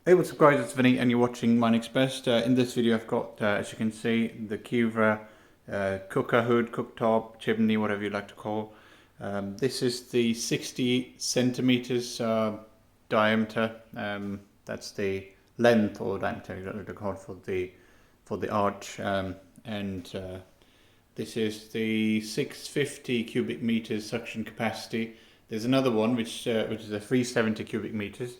Hey, what's up guys, it's Vinny and you're watching My Next Best. In this video I've got, as you can see, the CIARRA cooker hood, cooktop, chimney, whatever you like to call. This is the 60 centimeters diameter. That's the length or diameter you like to call for the arch. And this is the 650 cubic meters suction capacity. There's another one which is a 370 cubic meters,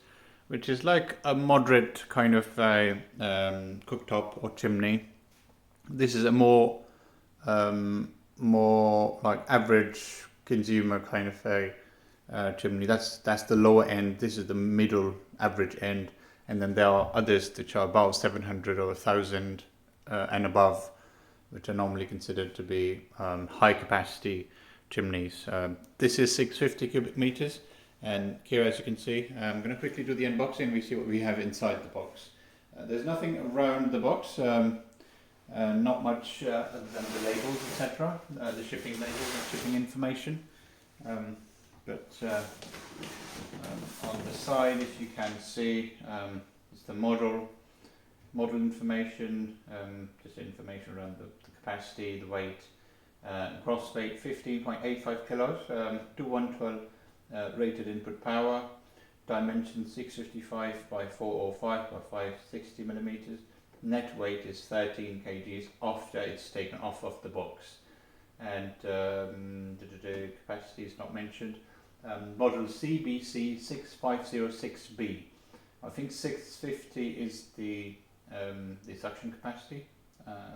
which is like a moderate kind of cooktop or chimney. This is a more like average consumer kind of a chimney. That's the lower end. This is the middle average end, and then there are others which are about 700 or 1,000 and above, which are normally considered to be high capacity chimneys. This is 650 cubic meters. And here, as you can see, I'm going to quickly do the unboxing and we see what we have inside the box. There's nothing around the box, not much other than the labels, etc., the shipping labels and shipping information. But on the side, if you can see, it's the model information, just information around the capacity, the weight, gross weight 15.85 kilos, 2112. Rated input power, dimension 655 by 405 by 560 millimeters. Net weight is 13 kgs after it's taken off of the box, and capacity is not mentioned. Model CBCS6506B. I think 650 is the suction capacity.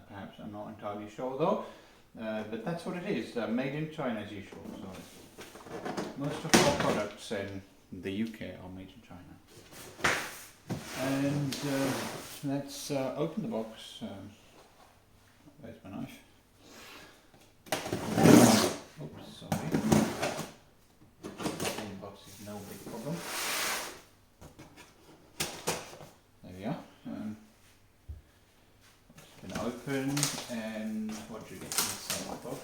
Perhaps I'm not entirely sure though. But that's what it is. Made in China as usual. So most of our products in the UK are made in China. And let's open the box. Where's my knife? Oops, sorry. In the box is no big problem. There we are. It's been opened, and what do you get inside the box?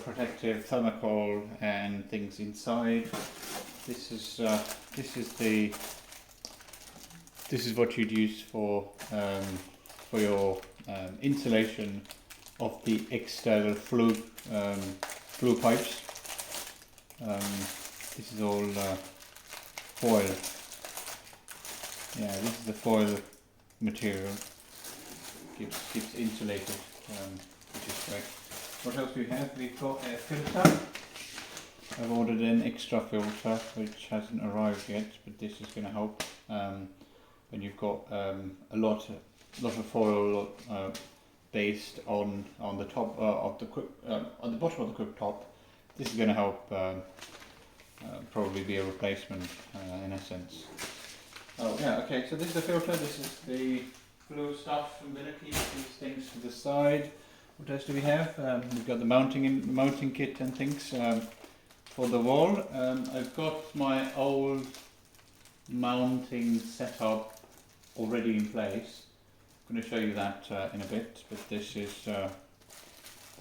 Protective thermocol and things inside. This is what you'd use for your insulation of the external flue pipes. This is all foil. Yeah, this is the foil material. Keeps insulated, which is great. What else do we have? We've got a filter. I've ordered an extra filter which hasn't arrived yet, but this is going to help when you've got a lot of foil based on the top of the on the bottom of the cooktop. This is going to help probably be a replacement in essence. Oh yeah, okay. So this is the filter. This is the glue stuff. I'm going to keep these things to the side. What else do we have? We've got the mounting kit and things for the wall. I've got my old mounting setup already in place. I'm going to show you that in a bit, but this is the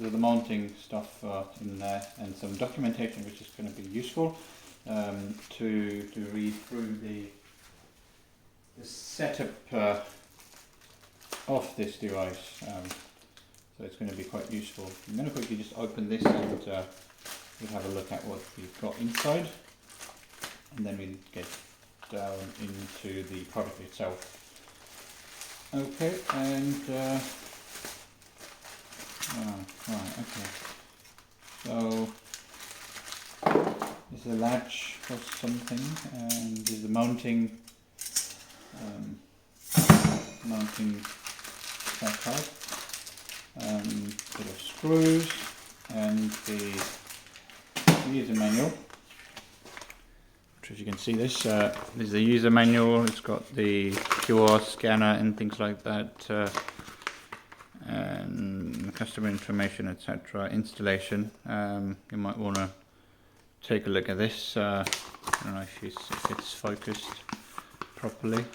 mounting stuff in there, and some documentation which is going to be useful to read through the setup of this device. So it's going to be quite useful. I'm going to quickly just open this and we'll have a look at what we've got inside, and then we'll get down into the product itself. Okay, and right, okay. So this is a latch for something, and this is the mounting setup. Bit of screws and the user manual, which, as you can see, this is the user manual. It's got the QR scanner and things like that, and customer information, etc. Installation. You might want to take a look at this. I don't know if it's focused properly,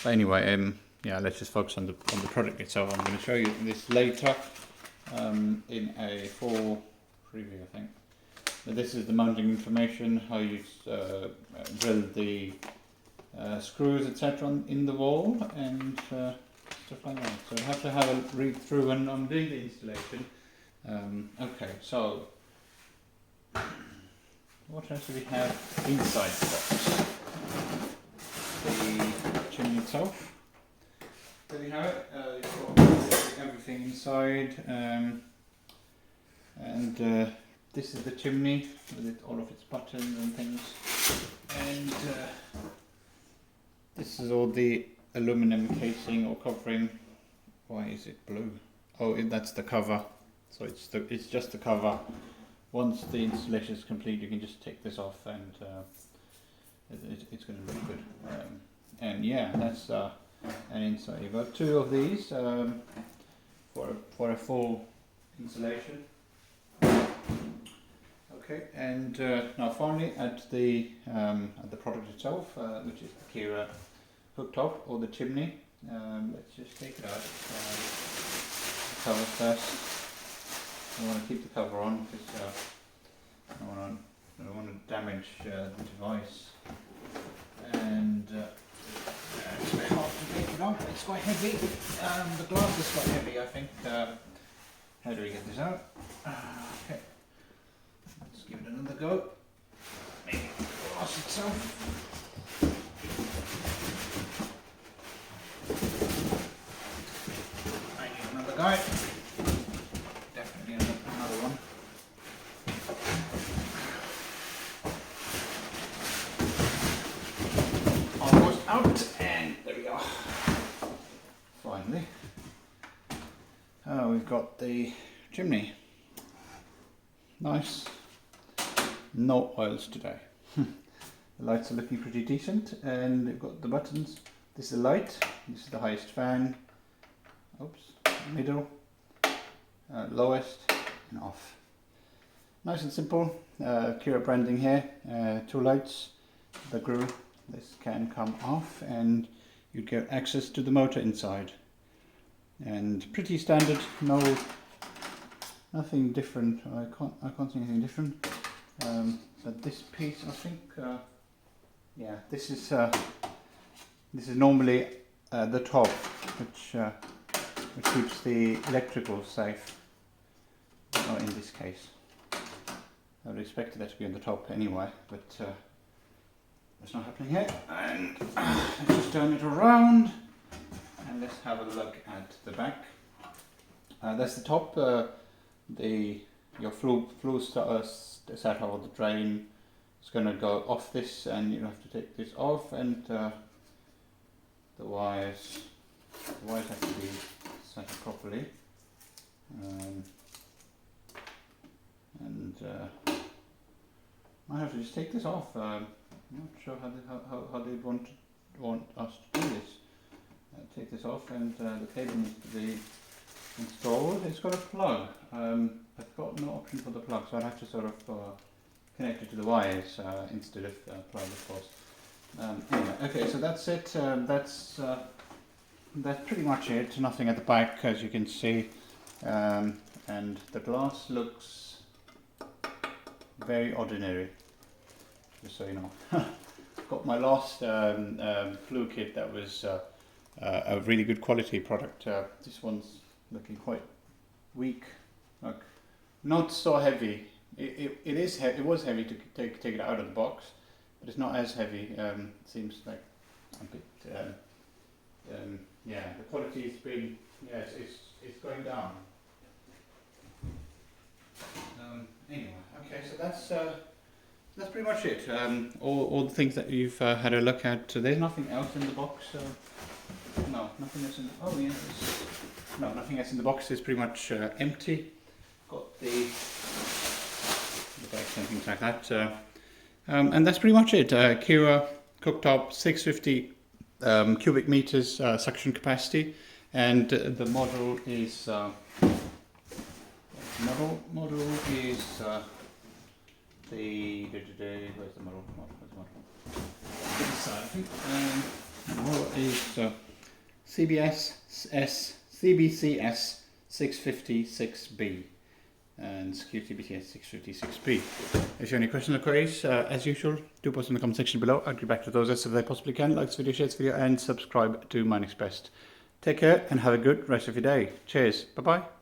but anyway, yeah, let's just focus on the product itself. I'm going to show you this later in a full preview, I think. This is the mounting information, how you drill the screws, etc. in the wall and stuff like that. So I have to have a read through when I'm doing the installation. Okay, so what else do we have inside the box? The chimney itself. There we have it. You've got everything inside, and this is the chimney with all of its buttons and things, and this is all the aluminum casing or covering. Why is it blue? Oh, that's the cover. So it's just the cover. Once the installation is complete, you can just take this off, and it's going to look good. And yeah, that's an inside. You've got two of these for a full installation. Okay, and now finally at the product itself, which is the CIARRA cooktop or the chimney. Let's just take it out. The cover first. I want to keep the cover on because I don't want to damage the device. And it's very hard to take it off. It's quite heavy. The glass is quite heavy, I think. How do we get this out? Okay. Let's give it another go. Maybe the glass itself. I need another go. Definitely another one. Almost out, and there we are. Finally. We've got the chimney. Nice. No oils today. The lights are looking pretty decent, and we've got the buttons. This is the light, this is the highest fan, oops, middle, lowest, and off. Nice and simple. CIARRA branding here, two lights, the screw. This can come off, and you get access to the motor inside. And pretty standard, nothing different. I can't see anything different. But this piece, I think, yeah, this is normally the top, which keeps the electrical safe. Or in this case, I would expect that to be on the top anyway, but that's not happening here. And let's just turn it around, and let's have a look at the back. That's the top. Your flue starter or the drain is going to go off this, and you have to take this off, and the wires have to be set up properly. And I have to just take this off. I'm not sure how they want us to do this. Take this off, and the cable needs to be installed. It's got a plug. I've got no option for the plug, so I'd have to sort of connect it to the wires instead of plug, of course. Anyway, okay, so that's it. That's pretty much it. Nothing at the back, as you can see, and the glass looks very ordinary. Just so you know, got my last flue kit that was a really good quality product. This one's looking quite weak, like not so heavy. It is heavy. It was heavy to take it out of the box, but it's not as heavy. Seems like a bit. Yeah, the quality's been. Yeah, it's going down. Anyway, okay, so that's pretty much it. All the things that you've had a look at. There's nothing else in the box. No, nothing else in. Oh yeah. No, nothing else in the box. Is pretty much empty. Got the bags and things like that. And that's pretty much it. CIARRA cooktop, 650 cubic meters suction capacity, and the model is model is where's the model? This side, I think. The model is CBCS6506B. and CIARRA CBCS6506B. If you have any questions or queries, as usual, do post in the comment section below. I'll get back to those as soon as I possibly can. Like this video, share this video, and subscribe to Mine Express. Take care and have a good rest of your day. Cheers. Bye bye.